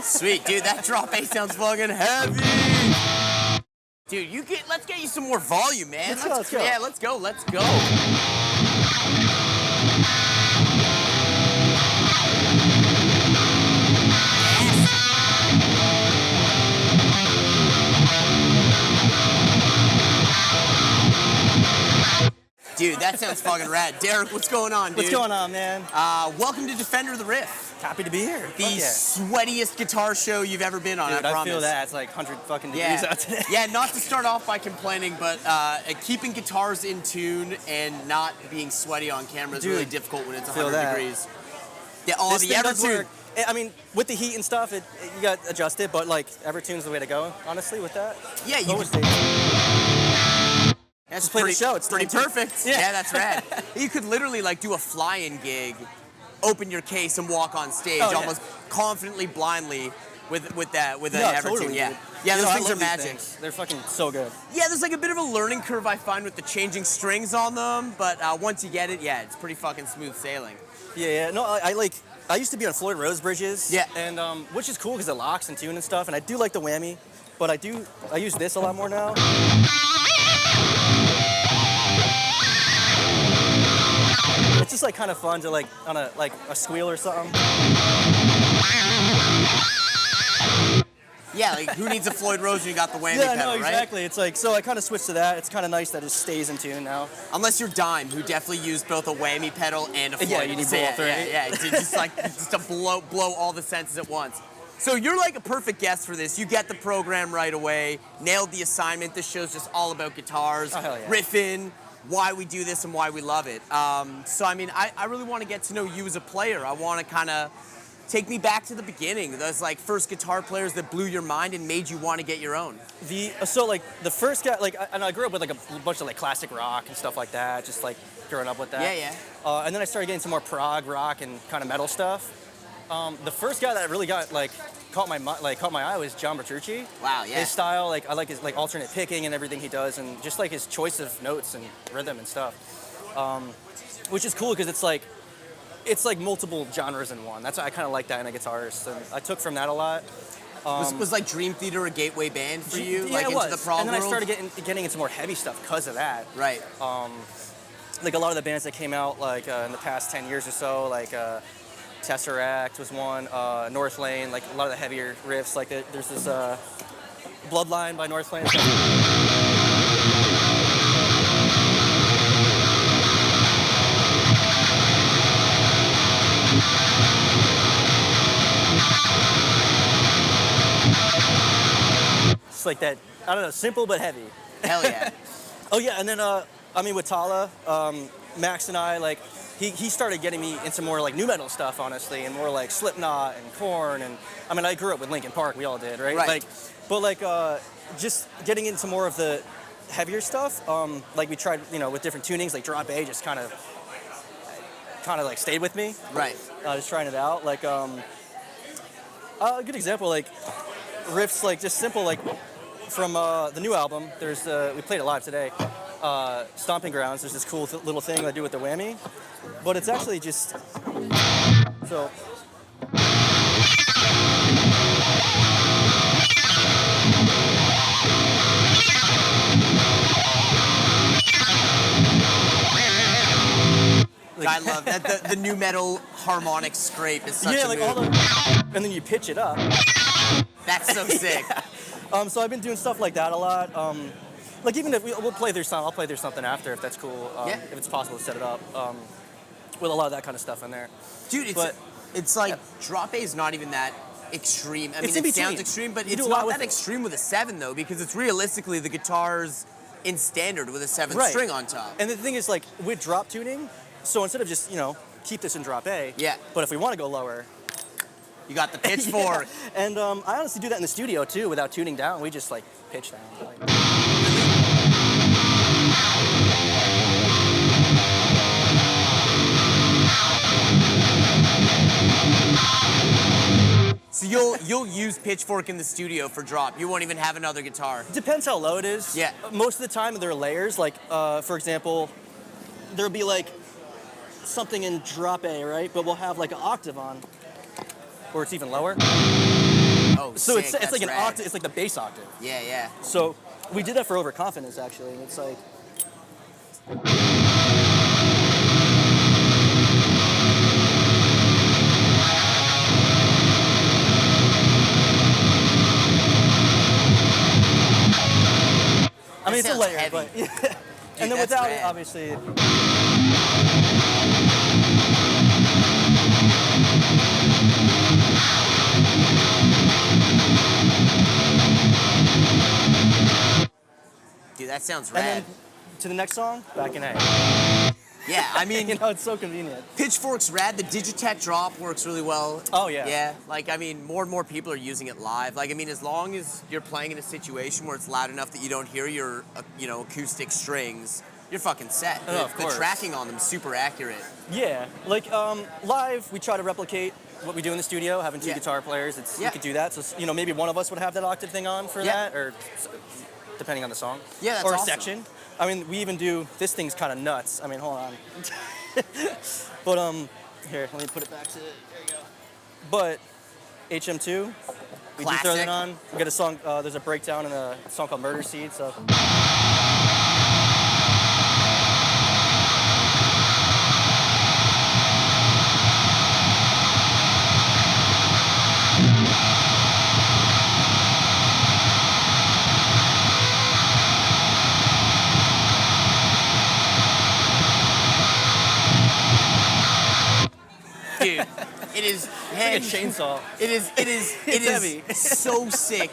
Sweet, dude, that drop bass sounds fucking heavy. Dude, let's get you some more volume, man. Let's go. Yeah, let's go. Dude, that sounds fucking rad. Derrick, what's going on, dude? What's going on, man? Welcome to Defender of the Riff. Happy to be here. The sweatiest guitar show you've ever been on, dude, I promise. I feel that. It's like 100 fucking degrees out today. Yeah, not to start off by complaining, but keeping guitars in tune and not being sweaty on camera is really difficult when it's 100 degrees. Yeah, all the Evertune. I mean, with the heat and stuff, you got to adjust it, but like Evertune's the way to go, honestly, with that. Yeah, you That's play the show. It's pretty perfect. Yeah, that's rad. You could literally like do a fly-in gig, open your case and walk on stage almost confidently, blindly with an Evertune. Totally, yeah, those things are magic. They're fucking so good. Yeah, there's like a bit of a learning curve I find with the changing strings on them, but once you get it, it's pretty fucking smooth sailing. Yeah. No, I used to be on Floyd Rose bridges. Yeah. And which is cool because it locks and tune and stuff, and I do like the whammy, but I use this a lot more now. It's just like kind of fun to like on a squeal or something. Yeah, like who needs a Floyd Rose when you got the whammy pedal, no, exactly. Right? It's like, so I kind of switched to that. It's kind of nice that it stays in tune now. Unless you're Dime, who definitely used both a whammy pedal and a Floyd. Yeah, you need both, right? Yeah, just to blow all the senses at once. So you're like a perfect guest for this. You get the program right away, nailed the assignment. This show's just all about guitars, riffing, why we do this and why we love it. So I mean, I really want to get to know you as a player. I want to kind of take me back to the beginning. Those like first guitar players that blew your mind and made you want to get your own. So like the first guy, like, and I grew up with like a bunch of like classic rock and stuff like that, just like growing up with that. Yeah. And then I started getting some more prog rock and kind of metal stuff. The first guy that really got like caught my eye was John Petrucci. Wow, yeah. His style, like I like his like alternate picking and everything he does, and just like his choice of notes and rhythm and stuff, which is cool because it's like multiple genres in one. That's why I kind of like that in a guitarist, and I took from that a lot. Was like Dream Theater a gateway band for you? Yeah, like it was. Into the prog and then world? I started getting into more heavy stuff because of that. Right. Like a lot of the bands that came out like in the past 10 years or so, like Tesseract was one, North Lane, like a lot of the heavier riffs. Like there's this Bloodline by North Lane. It's like that, I don't know, simple but heavy. Hell yeah. Oh yeah, and then I mean with Tallah, Max and I, like he started getting me into more like nu metal stuff, honestly, and more like Slipknot and Korn, and I mean I grew up with Linkin Park, we all did, right? Right. But just getting into more of the heavier stuff, like we tried, with different tunings, like drop A just kind of like stayed with me. Right. Just trying it out, like a good example, like riffs, like just simple, like from the new album. There's we played it live today. Stomping Grounds. There's this cool little thing I do with the whammy, but it's actually just so. I love that the new metal harmonic scrape is such a like move. And then you pitch it up. That's so sick. So I've been doing stuff like that a lot. Like even if we'll play through some, I'll play through something after if that's cool. If it's possible to set it up with a lot of that kind of stuff in there. Dude, it's like drop A is not even that extreme. I mean, it sounds extreme, but it's not that extreme with a 7 though, because it's realistically the guitars in standard with a 7th Right. string on top. And the thing is, like, with drop tuning, so instead of just, keep this in drop A, Yeah. but if we want to go lower, You got the pitchfork. yeah. And I honestly do that in the studio, too, without tuning down. We just, like, pitch down. So you'll use pitchfork in the studio for drop. You won't even have another guitar. Depends how low it is. Yeah. Most of the time, there are layers. Like, for example, there'll be, like, something in drop A, right? But we'll have, like, an octave on, or it's even lower. Oh, So sick. it's That's like an rad. octave. It's like the bass octave. Yeah, yeah. So we did that for overconfidence, actually. It's like. I mean, it's a sounds layer, heavy. but yeah. Dude, And then that's without rad. it, obviously. Dude, that sounds And rad. then to the next song, back in A. Yeah, I mean, It's so convenient. pitchfork's rad. The Digitech drop works really well. Oh, yeah. Yeah, like, I mean, more and more people are using it live. Like, I mean, as long as you're playing in a situation where it's loud enough that you don't hear your, acoustic strings, you're fucking set. Oh, of The course. tracking on them is super accurate. Yeah, like live, we try to replicate what we do in the studio, having two Yeah. guitar players. You Yeah. could do that. So maybe one of us would have that octave thing on for Yeah. that, or depending on the song. Yeah, that's or a awesome. section. I mean, we even do this thing's kind of nuts. I mean, hold on. But here, let me put it back to. There you go. But HM2, we do throw Classic. that on. We got a song. There's a breakdown in a song called Murder Seed. So. Dude, it is Like a chainsaw. It is It's heavy. so sick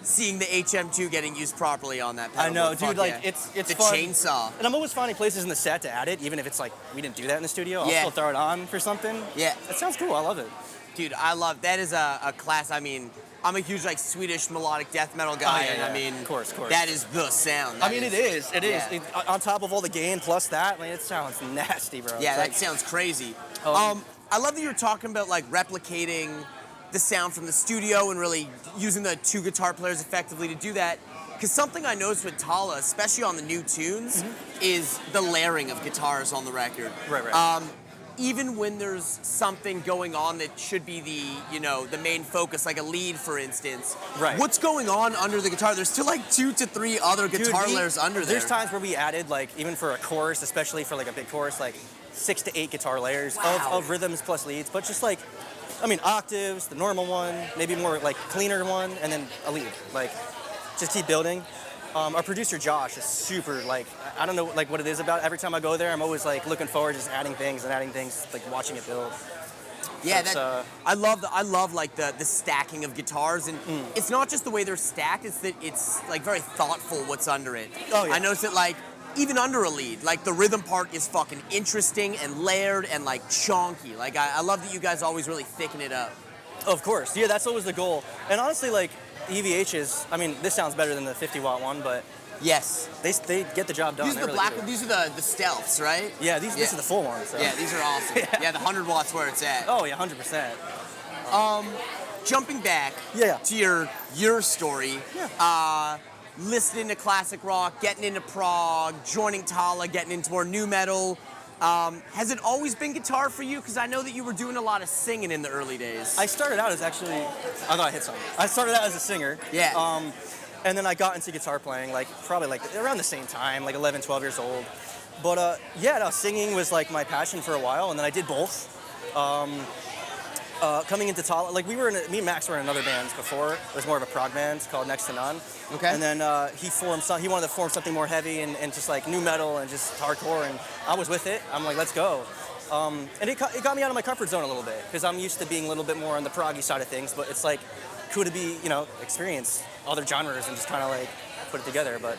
seeing the HM2 getting used properly on that pedal. I know, But dude. fuck Like yeah. it's the fun. chainsaw. And I'm always finding places in the set to add it, even if it's like we didn't do that in the studio. I'll Yeah. still throw it on for something. Yeah. That sounds cool. I love it. Dude, I love that is a class. I mean, I'm a huge like Swedish melodic death metal guy, yeah, and I yeah. mean, Of course. that is the sound. I mean, it is. It is. yeah. On top of all the gain plus that, I mean, it sounds nasty, bro. Yeah, It's that like, sounds crazy. Um, I love that you're talking about like replicating the sound from the studio and really using the two guitar players effectively to do that. Because something I noticed with Tallah, especially on the new tunes, is the layering of guitars on the record. Right. Even when there's something going on that should be the main focus, like a lead, for instance. Right. What's going on under the guitar? There's still like 2 to 3 other guitar Dude, layers under there. There's times where we added, like, even for a chorus, especially for like a big chorus, like 6 to 8 guitar layers of rhythms plus leads. But just like, I mean, octaves, the normal one, maybe more like cleaner one, and then a lead. Like, just keep building. Our producer Josh is super, like, I don't know like what it is about. Every time I go there, I'm always like looking forward to just adding things, like watching it build. Yeah, So I love like the stacking of guitars, and it's not just the way they're stacked; it's that it's like very thoughtful what's under it. Oh, yeah. I noticed that like even under a lead, like the rhythm part is fucking interesting and layered and like chonky. Like I love that you guys always really thicken it up. Of course, yeah, that's always the goal. And honestly, like EVHs, I mean, this sounds better than the 50-watt one, but Yes. they get the job done. These are They the really black. do. These are the stealths, right? Yeah, this are the full ones. So. Yeah, these are awesome. Yeah, the 100 watts where it's at. Oh yeah, 100%. Jumping back Yeah. to your story, listening to classic rock, getting into prog, joining Tallah, getting into more new metal. Has it always been guitar for you? Because I know that you were doing a lot of singing in the early days. I started out as actually, I thought I hit something. I started out as a singer. Yeah. And then I got into guitar playing, like probably like around the same time, like 11, 12 years old. But singing was like my passion for a while, and then I did both. Coming into Tallah, like me and Max were in another band before. It was more of a prog band called Next to None. Okay. And then he wanted to form something more heavy and just like new metal and just hardcore, and I was with it. I'm like, let's go. And it got me out of my comfort zone a little bit, because I'm used to being a little bit more on the proggy side of things, but it's like cool to be, experience other genres and just kind of like put it together. But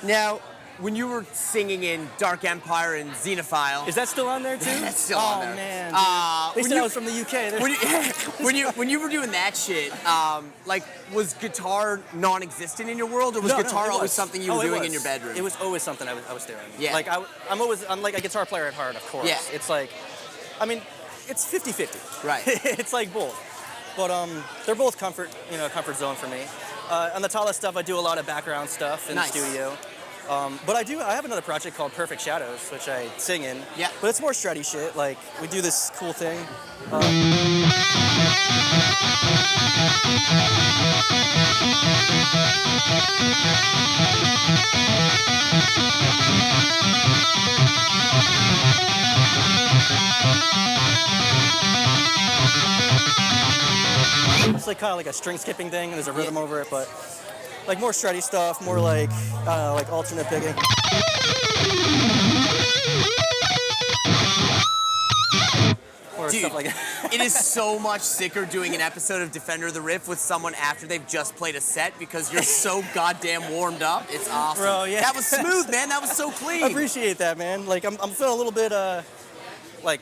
Now, when you were singing in Dark Empire and Xenophile, Is that still on there too? That's still on there. Oh man. When They said you- I was from the UK. when you were doing that shit, like, was guitar non-existent in your world, or was No, guitar it always was. something you were It doing was. in your bedroom? It was always something I was doing. Yeah. Like I'm like a guitar player at heart, of course. Yeah. It's like, I mean, it's 50-50. Right. It's like both. But they're both comfort comfort zone for me. On the Tallah stuff, I do a lot of background stuff in Nice. the studio. But I have another project called Perfect Shadows, which I sing in. Yeah. But it's more shreddy shit. Like, we do this cool thing. It's like kind of like a string skipping thing, and there's a rhythm over it, but like more shreddy stuff, more like like alternate picking. Or Dude, stuff like that. it is so much sicker doing an episode of Defender of the Riff with someone after they've just played a set because you're so goddamn warmed up. It's awesome. Bro, yeah. That was smooth, man. That was so clean. I appreciate that, man. Like I'm feeling a little bit like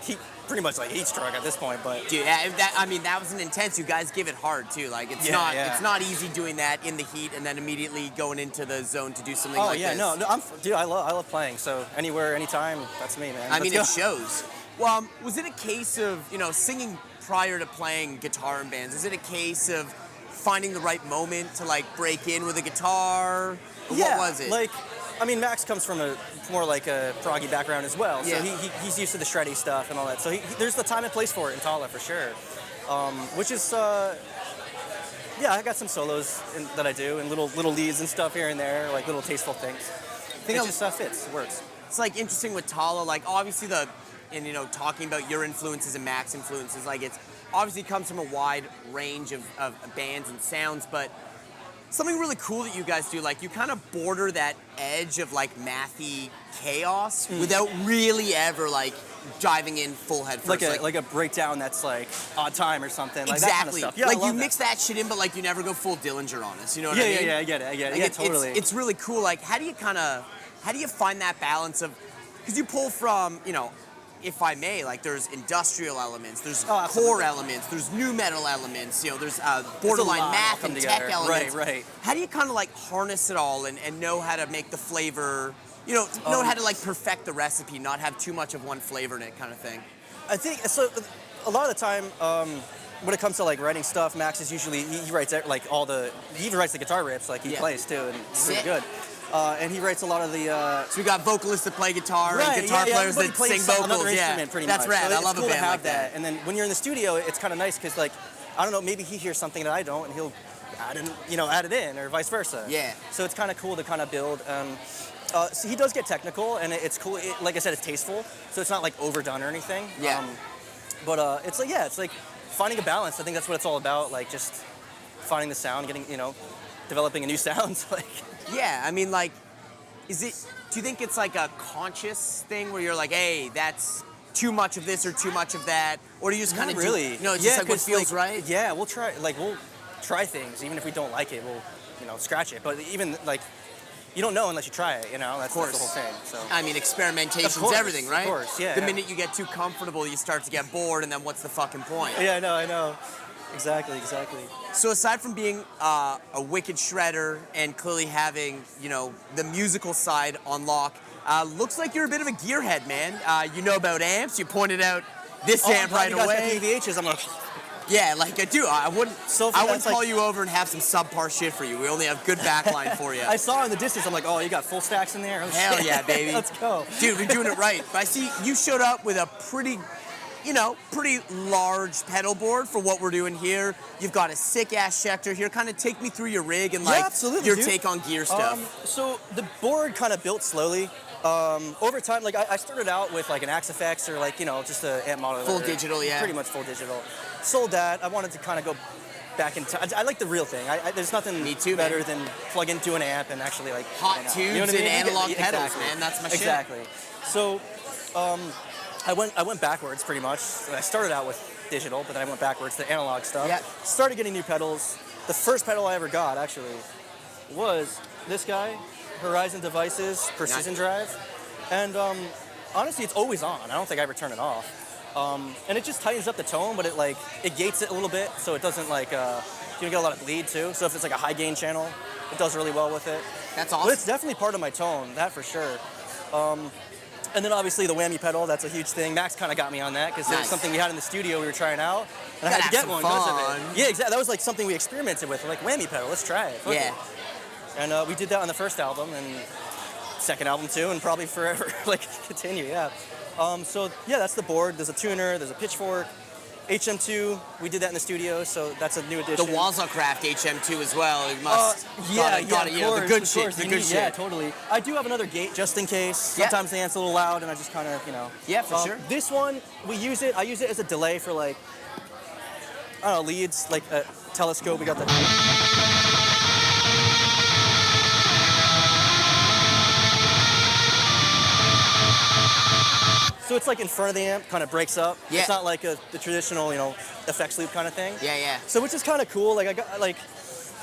heat, pretty much like heat stroke at this point, but Dude, that was an intense. You guys give it hard too. Like it's not easy doing that in the heat and then immediately going into the zone to do something like this. no, dude, I love playing. So anywhere, anytime, that's me, man. I mean, it Let's go. shows. Well, was it a case of singing prior to playing guitar in bands? Is it a case of finding the right moment to like break in with a guitar? Or Yeah, what was it? like, I mean, Max comes from a more like a proggy background as well, so Yeah. he's used to the shreddy stuff and all that. So there's the time and place for it in Tallah for sure, which is I got some solos that I do and little leads and stuff here and there, like little tasteful things. It just fits, works. It's like interesting with Tallah, like obviously talking about your influences and Max influences, like it's obviously comes from a wide range of bands and sounds, but something really cool that you guys do, like you kind of border that edge of like mathy chaos without really ever like diving in full head first. Like a breakdown that's like odd time or something, like exactly. that kind of stuff. Yeah, like I love you mix that shit in, but like you never go full Dillinger on us. You know what I mean? Yeah, I get it. Like, Yeah, totally. It's really cool. Like how do you find that balance of, because you pull from, if I may, like there's industrial elements, there's core elements, there's new metal elements, there's borderline math and tech elements. Right. How do you kind of like harness it all and know how to make the flavor, know how to like perfect the recipe, not have too much of one flavor in it kind of thing? I think, so a lot of the time, when it comes to like writing stuff, Max is usually, he writes like he even writes the guitar riffs, like he plays too, and it's really good. And he writes a lot of the. So we got vocalists that play guitar and guitar players that sing vocals. Another instrument, pretty that's much. rad. So I love it's cool a band to have like that. And then when you're in the studio, it's kind of nice because, like, I don't know, maybe he hears something that I don't, and he'll add it in, or vice versa. Yeah. So it's kind of cool to kind of build. So he does get technical, and it's cool. Like I said, it's tasteful, so it's not like overdone or anything. Yeah. But it's like finding a balance. I think that's what it's all about. Like just finding the sound, getting developing a new sound. Like. Yeah, I mean, like. Do you think it's like a conscious thing where you're like, hey, that's too much of this or too much of that? Or do you just kind of really? It's just like what feels right? Yeah, we'll try things. Even if we don't like it, we'll scratch it. But even like, you don't know unless you try it, That's the whole thing. So I mean, experimentation's everything, right? Of course, yeah. The minute you get too comfortable, you start to get bored, and then what's the fucking point? Yeah, I know. Exactly. So aside from being a wicked shredder and clearly having, the musical side on lock, looks like you're a bit of a gearhead, man. You know about amps. You pointed out this amp right away. VHs, I'm like, yeah, like I do. I wouldn't call like, you over and have some subpar shit for you. We only have good backline for you. I saw in the distance, I'm like, oh, you got full stacks in there? Oh, Hell shit. yeah, baby. Let's go. Dude, we're doing it right. But I see you showed up with a pretty large pedal board for what we're doing here. You've got a sick-ass Schecter here. Kind of take me through your rig and, your take on gear stuff. So the board kind of built slowly. Over time, like, I started out with, like, an Axe FX or, like, just an amp model. Full digital, yeah. Pretty much full digital. Sold that. I wanted to kind of go back in time. I like the real thing. There's nothing better than plug into an amp and actually, like... Hot tubes and analog pedals, exactly. man. That's my shit. Exactly. So, I went backwards pretty much. I started out with digital, but then I went backwards to analog stuff. Yeah. Started getting new pedals. The first pedal I ever got actually was this guy, Horizon Devices, Precision Drive. And honestly, it's always on. I don't think I ever turn it off. And it just tightens up the tone, but it gates it a little bit, so it doesn't like, you don't get a lot of bleed too. So if it's like a high gain channel, it does really well with it. That's awesome. But it's definitely part of my tone, that for sure. And then obviously the whammy pedal, that's a huge thing. Max kind of got me on that because there's something we had in the studio we were trying out. And I had to get one because of it. Yeah, exactly. That was like something we experimented with. We're like, whammy pedal, let's try it. Yeah. Okay. And we did that on the first album and second album too, and probably forever, like continue, yeah. So yeah, that's the board. There's a tuner, there's a pitchfork. HM2, we did that in the studio, so that's a new addition. The Wazelcraft HM2 as well. It must. The good shit. The good shit. Yeah, totally. I do have another gate just in case. Sometimes the amps a little loud, and I just kind of, Yeah, for sure. This one, I use it as a delay for like, I don't know, leads, like a telescope. We got the. So it's like in front of the amp, kind of breaks up. Yeah. It's not like the traditional, effects loop kind of thing. Yeah, yeah. So which is kind of cool. Like I got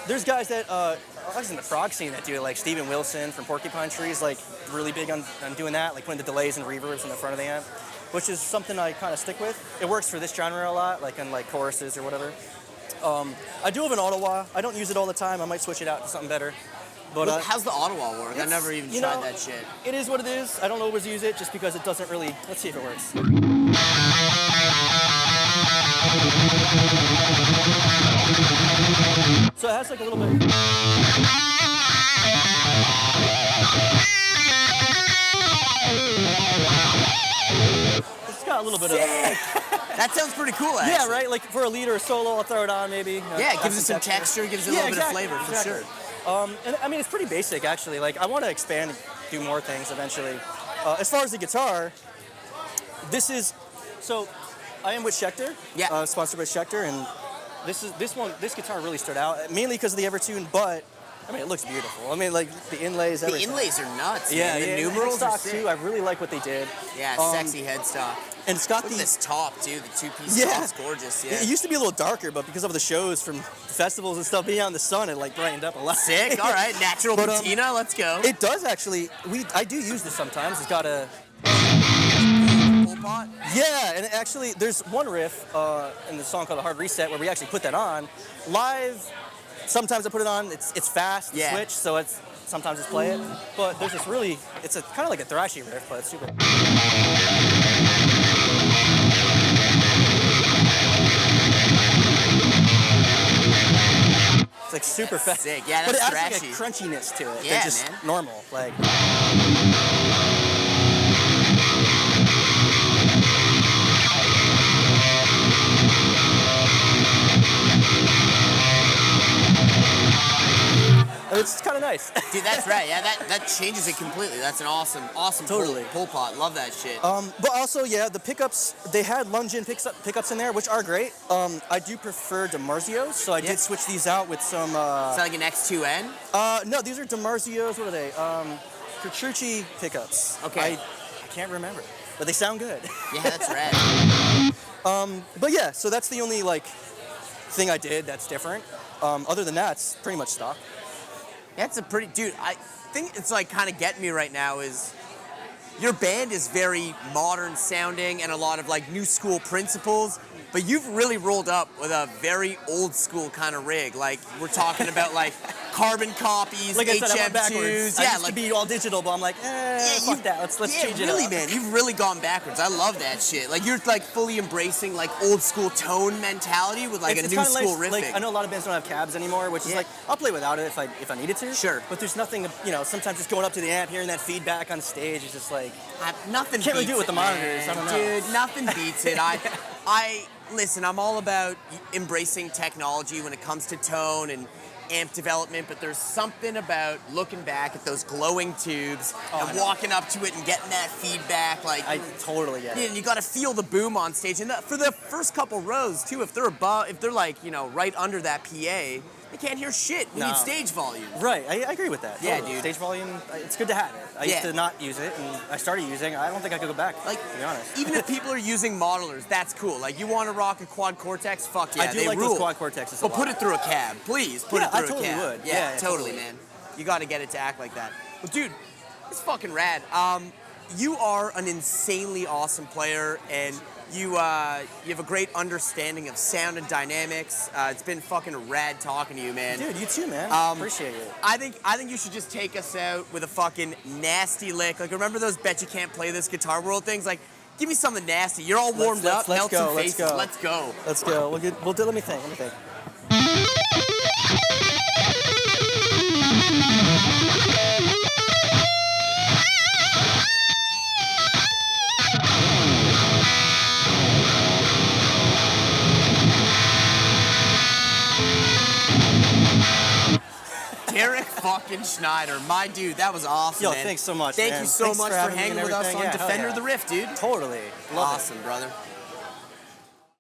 there's guys that I was in the prog scene that do it, like Steven Wilson from Porcupine Trees, like really big on doing that, like putting the delays and reverbs in the front of the amp, which is something I kind of stick with. It works for this genre a lot, like in like choruses or whatever. I do have an Ottawa. I don't use it all the time. I might switch it out to something better. But how's the Ottawa work? I never even tried that shit. It is what it is. I don't always use it just because it doesn't really. Let's see if it works. So it has like a little bit. It's got a little bit of. That sounds pretty cool, actually. Yeah, right? Like for a lead or a solo, I'll throw it on maybe. Yeah, it gives it some texture, gives it a little bit of flavor, for sure. And I mean, it's pretty basic, actually. Like, I want to expand and do more things eventually. As far as the guitar, this is, so I am with Schecter, sponsored by Schecter, and this guitar really stood out, mainly because of the Evertune, but I mean, it looks beautiful. I mean, like the inlays, everything. The inlays are nuts. Yeah, man. The numerals headstock are sick. too. I really like what they did. Yeah, sexy headstock. And it's got Look at this top too. The two-piece top's gorgeous. Yeah. It used to be a little darker, but because of the shows from festivals and stuff being out in the sun, it like brightened up a lot. Sick. All right, natural patina. Let's go. It does actually. I do use this sometimes. It's got a pull pot. Yeah, and actually, there's one riff in the song called "A Hard Reset" where we actually put that on live. Sometimes I put it on. It's fast switch, so sometimes just play it. But there's this really, it's a kind of like a thrashy riff, but it's super. It's like super fast. Sick. Yeah, but that's it adds thrashy. like a crunchiness to it. Yeah, just man. Normal, like. It's kind of nice. Dude, that's right. Yeah, that changes it completely. That's an awesome totally pull pot. Love that shit. But also, yeah, the pickups, they had lunge-in pickups in there, which are great. I do prefer DiMarzios, so I did switch these out with some... Is that like an X2N? No, these are DiMarzios. What are they? Petrucci pickups. Okay. I can't remember, but they sound good. Yeah, that's rad. But yeah, so that's the only, like, thing I did that's different. Other than that, it's pretty much stock. That's a pretty, dude, I think it's like kind of getting me right now is your band is very modern sounding and a lot of like new school principles, but you've really rolled up with a very old school kind of rig. Like we're talking about like carbon copies, like HM2s. I said, I went backwards. I used to be all digital, but I'm like, fuck that. Let's change it really, up. man, you've really gone backwards. I love that shit. Like you're like fully embracing like old school tone mentality with like it's a new school nice. riffing. Like I know a lot of bands don't have cabs anymore, which is like I'll play without it if I needed to. Sure. But there's nothing, sometimes just going up to the amp, hearing that feedback on stage is just like nothing. Can't really do it with the monitors. Man. I don't know. Dude, nothing beats it. Listen, I'm all about embracing technology when it comes to tone and amp development, but there's something about looking back at those glowing tubes and walking up to it and getting that feedback. Like I totally get it. And you got to feel the boom on stage. And for the first couple rows too, if they're like right under that PA, they can't hear shit. We need stage volume. Right, I agree with that. Yeah, totally. dude. Stage volume, it's good to have it. I used to not use it, and I started using it. I don't think I could go back, to be honest. Even if people are using modelers, that's cool. Like, you want to rock a quad Cortex? Fuck yeah, I do they like rule. those quad Cortexes a lot. But put it through a cab. Please, put it through a cab. I totally would. Yeah, totally, man. You got to get it to act like that. But dude, it's fucking rad. You are an insanely awesome player, and you have a great understanding of sound and dynamics. It's been fucking rad talking to you, man. Dude, you too, man. Appreciate it. I think you should just take us out with a fucking nasty lick. Like, remember those Bet You Can't Play This Guitar World things? Like, give me something nasty. You're all warmed up. Melt some faces. Let's go. Let's go. Let me think. Derrick fucking Schneider, my dude, that was awesome, Yo, man. thanks so much, Thank man. you so much for hanging with us on Yeah, Defender of the Riff, dude. Totally. Love awesome, it. brother.